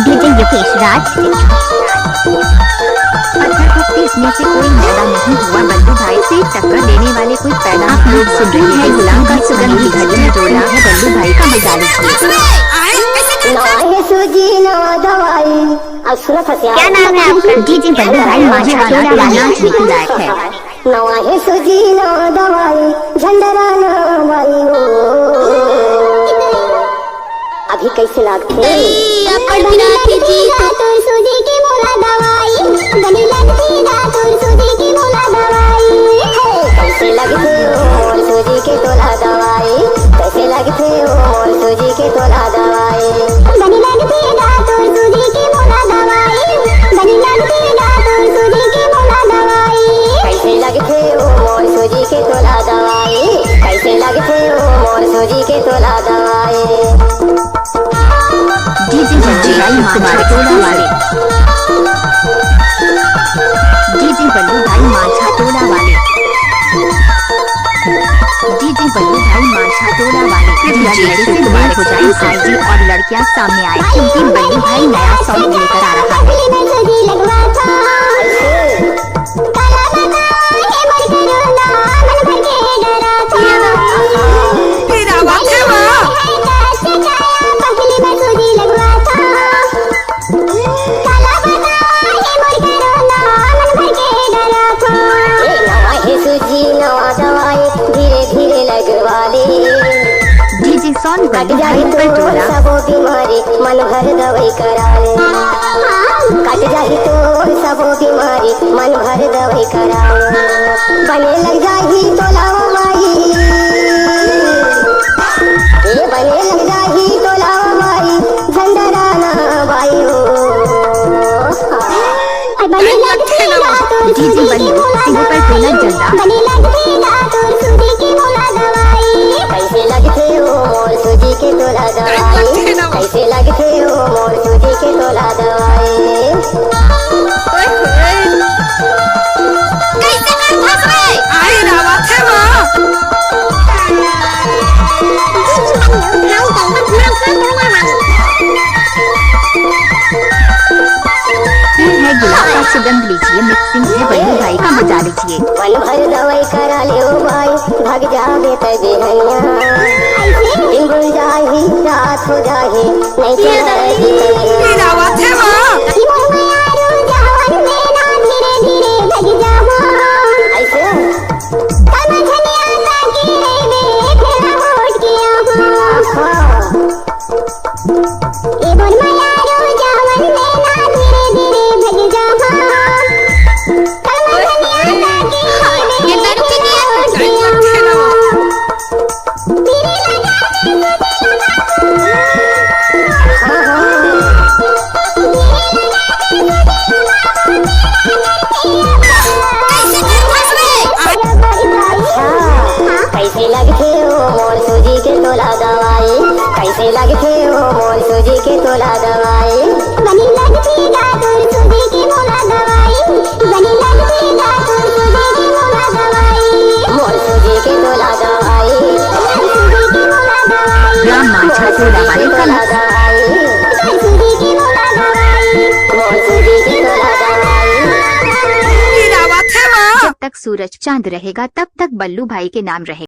DJ Yukesh राज। पत्थर को पीसने से कोई मैदा नहीं हुआ, बल्लू भाई से टक्कर देने वाले कोई पैदा। आप लोग सुन रहे हैं गुलाम का सुगंधी घड़ी में जोड़ा है बल्लू भाई का मजा लीजिए। क्या नाम है आपका? डीजे बल्लू भाई माशा नाच भी लायक है। नवाहे सुजी ना दवाई झंडरा ना वाई हो। अभी कैसे लागते सुजी की मोला दवाई बनी लगती सुजी की मोला दवाई। कैसे लगते हो सुजी के तोला दवाई, कैसे लगते हो सुजी के तोला दवाई बनी लगती सुजी की मोला दवाई, बनी लगती सुजी की मोला दवाई। कैसे लगते हो मोर सूजी के तोला दवाई, कैसे लगते हो मोर सूजी के तोला दवाई। डीजे बल्लू भाई माछा टोला वाले, डीजे बल्लू भाई माछा टोला वाले, डीजे बल्लू भाई माछा टोला वाले। लड़के से तुम्हारे हो जाए आईजी और लड़कियां सामने आए क्योंकि बल्लू भाई नया सॉन्ग लेकर आ रहा है। डीजे सॉन्ग कट जाए तो सबो बीमारी मन भर दवाई करावे, कट जाए तो सबो बीमारी मन भर दवाई करावे। बने लग जाही तोलावा माई, ये बने लग जाही तोलावा माई झंडरा ना बाई हो। बने लगती डीजे बल्लू सिंह पर टोला जल्दा। बने लगती सूजी की मोला दवाई, कैसे लगते हो मोर सूजी के तोला दवाई, कैसे लगते हो मोर सूजी के तोला दवाई। गुलाब का सुगंध लीजिए, मिक्सिंग है बल्लू भाई का मजा लीजिए। मन भर दवाई करा ले ओ भाई भाग जावे तबे हैया, दिन गुल जाही रात हो जाही नहीं कैसे लगते हो मोर सूजी के तोला दवाई, कैसे लगते हो मोर सूजी के तोला दवाई। बनी लगती सूजी की मोला दवाई, बनी लगती सूजी की मोला दवाई, मोर सूजी के तोला दवाई, सूजी की मोला दवाई। ग्राम माछा टोला वाले तोला दवाई, सूजी की मोला दवाई, मोर सूजी की तोला दवाई। जब तक सूरज चांद रहेगा तब तक बल्लू भाई के नाम रहेगा।